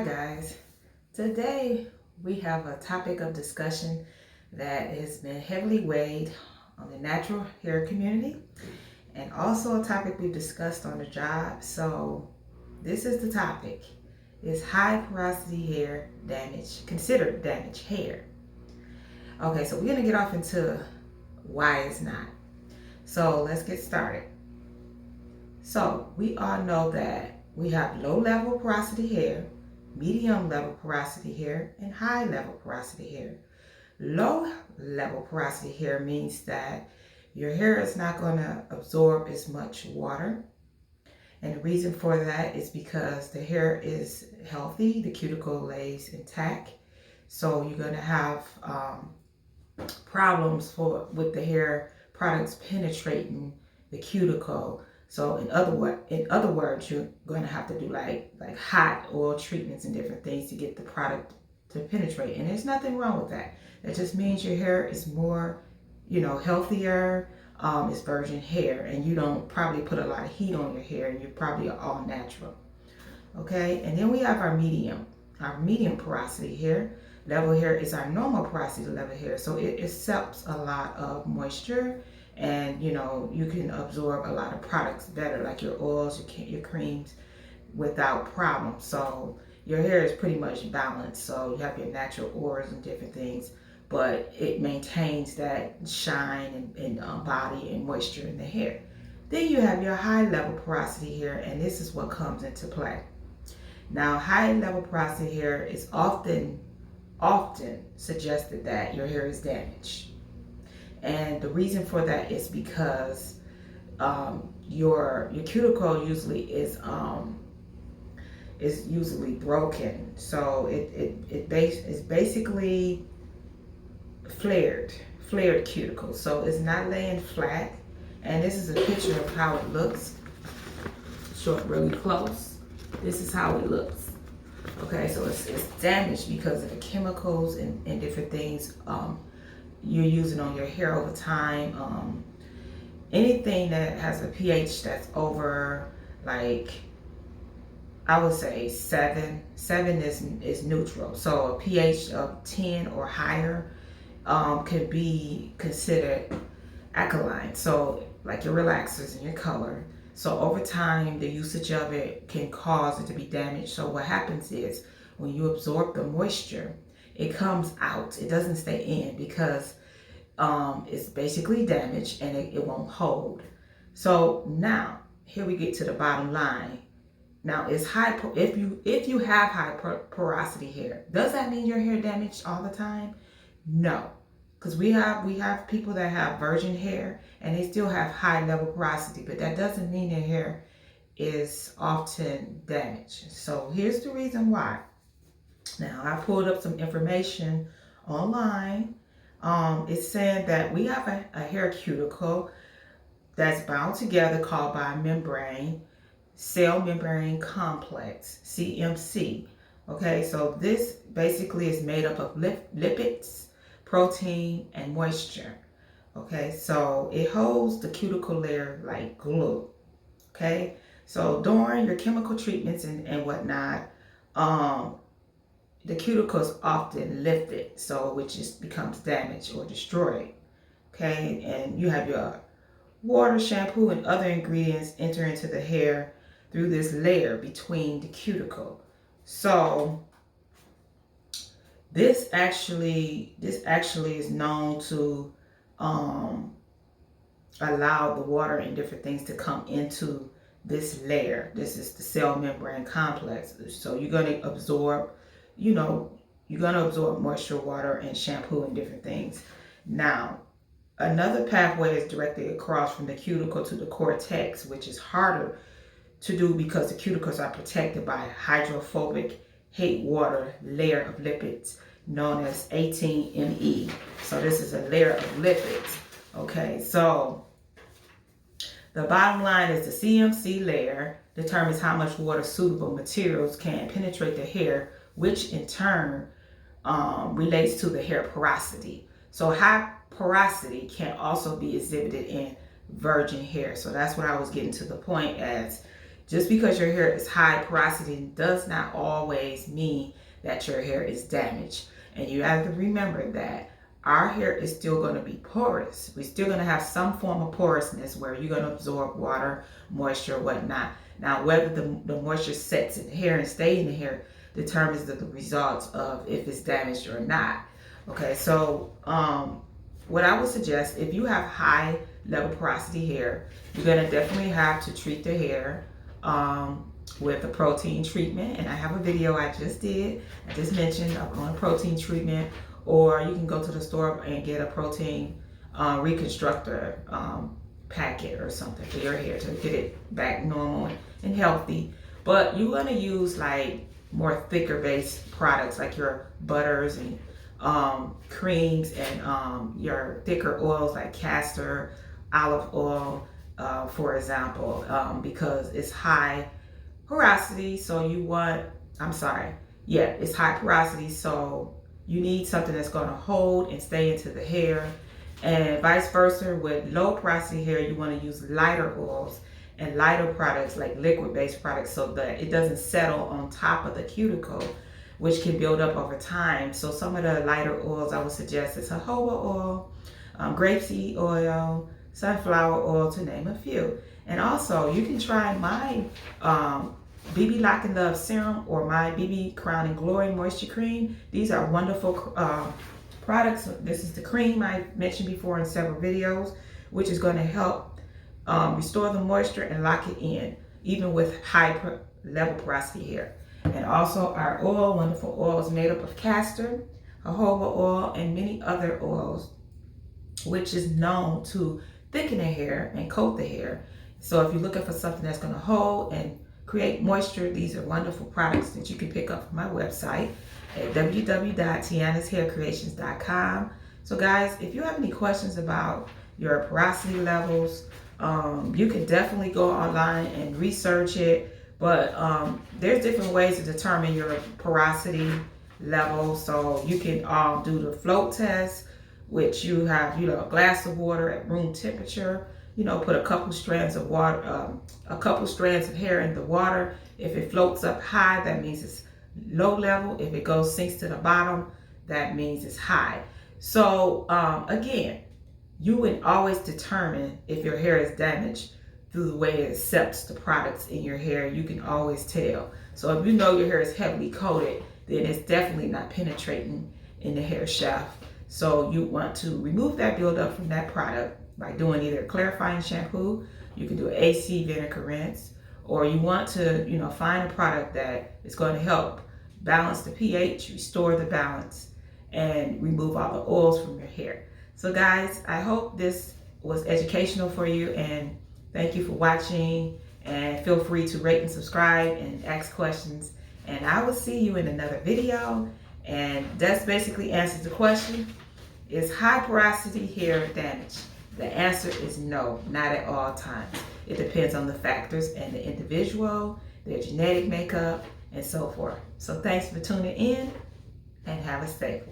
Hi guys. Today we have a topic of discussion that has been heavily weighed on the natural hair community and also a topic we've discussed on the job. So this is the topic. Is high porosity hair considered damaged hair? Okay, so we're going to get off into why it's not. So let's get started. So we all know that we have low level porosity hair, medium level porosity hair, and high level porosity hair. Low level porosity hair means that your hair is not going to absorb as much water. And the reason for that is because the hair is healthy, the cuticle lays intact. So you're going to have problems with the hair products penetrating the cuticle. So in other words, you're going to have to do like hot oil treatments and different things to get the product to penetrate. And there's nothing wrong with that. That just means your hair is more, healthier. It's virgin hair, and you don't probably put a lot of heat on your hair, and you're probably all natural. Okay, and then we have our medium porosity hair. Level hair is our normal porosity level hair, so it accepts a lot of moisture, and you can absorb a lot of products better, like your oils, your creams, without problem. So your hair is pretty much balanced. So you have your natural oils and different things, but it maintains that shine and body and moisture in the hair. Then you have your high level porosity hair, and this is what comes into play. Now, high level porosity hair is often suggested that your hair is damaged. And the reason for that is because your cuticle usually is usually broken. So it's basically flared cuticle. So it's not laying flat. And this is a picture of how it looks. Show it really close. This is how it looks. Okay, so it's damaged because of the chemicals and different things you're using on your hair over time. Anything that has a pH that's over, like, I would say 7 is neutral. So a pH of 10 or higher can be considered alkaline. So like your relaxers and your color. So over time, the usage of it can cause it to be damaged. So what happens is when you absorb the moisture, it comes out. It doesn't stay in because it's basically damaged and it won't hold. So now here we get to the bottom line. Now, it's if you have high porosity hair, does that mean your hair damaged all the time? No. Because we have people that have virgin hair and they still have high level porosity, but that doesn't mean their hair is often damaged. So here's the reason why. Now, I pulled up some information online. It's saying that we have a hair cuticle that's bound together called by a membrane, cell membrane complex, CMC. Okay, so this basically is made up of lipids, protein, and moisture. Okay, so it holds the cuticle layer like glue. Okay, so during your chemical treatments and whatnot, the cuticle is often lifted, so which just becomes damaged or destroyed. Okay, and you have your water, shampoo, and other ingredients enter into the hair through this layer between the cuticle. So this actually is known to allow the water and different things to come into this layer. This is the cell membrane complex. So you're going to absorb, moisture, water, and shampoo and different things. Now, another pathway is directly across from the cuticle to the cortex, which is harder to do because the cuticles are protected by a hydrophobic hate water layer of lipids known as 18-ME. So this is a layer of lipids. Okay, so the bottom line is the CMC layer determines how much water suitable materials can penetrate the hair, which in turn relates to the hair porosity. So high porosity can also be exhibited in virgin hair. So that's what I was getting to the point as, Just because your hair is high porosity does not always mean that your hair is damaged. And you have to remember that our hair is still going to be porous. We're still going to have some form of porousness where you're going to absorb water, moisture, whatnot. Now, whether the moisture sets in the hair and stay in the hair determines the results of if it's damaged or not. Okay, so what I would suggest, if you have high level porosity hair, you're going to definitely have to treat the hair with a protein treatment. And I have a video I just mentioned on a protein treatment. Or you can go to the store and get a protein reconstructor packet or something for your hair to get it back normal and healthy. But you're going to use like more thicker based products like your butters and creams and your thicker oils like castor, olive oil, for example, because it's high porosity. So it's high porosity. So you need something that's going to hold and stay into the hair. And vice versa, with low porosity hair, you want to use lighter oils and lighter products like liquid-based products so that it doesn't settle on top of the cuticle, which can build up over time. So some of the lighter oils I would suggest is jojoba oil, grapeseed oil, sunflower oil, to name a few. And also, you can try my BB Lock and Love Serum or my BB Crown and Glory Moisture Cream. These are wonderful products. This is the cream I mentioned before in several videos, which is going to help restore the moisture and lock it in, even with high level porosity hair. And also our oil, wonderful oil, is made up of castor, jojoba oil, and many other oils, which is known to thicken the hair and coat the hair. So if you're looking for something that's going to hold and create moisture, these are wonderful products that you can pick up from my website at www.tianashaircreations.com. So guys, if you have any questions about your porosity levels, you can definitely go online and research it. But there's different ways to determine your porosity level. So you can do the float test, which you have, a glass of water at room temperature. Put a couple strands of water, a couple strands of hair in the water. If it floats up high, that means it's low level. If it sinks to the bottom, that means it's high. So again, you would always determine if your hair is damaged through the way it accepts the products in your hair. You can always tell. So if you know your hair is heavily coated, then it's definitely not penetrating in the hair shaft. So you want to remove that buildup from that product by doing either a clarifying shampoo, you can do an AC vinegar rinse, or you want to, find a product that is going to help balance the pH, restore the balance, and remove all the oils from your hair. So guys, I hope this was educational for you, and thank you for watching, and feel free to rate and subscribe and ask questions, and I will see you in another video. And that's basically answers the question, is high porosity hair damage? The answer is no, not at all times. It depends on the factors and the individual, their genetic makeup, and so forth. So thanks for tuning in, and have a safe one.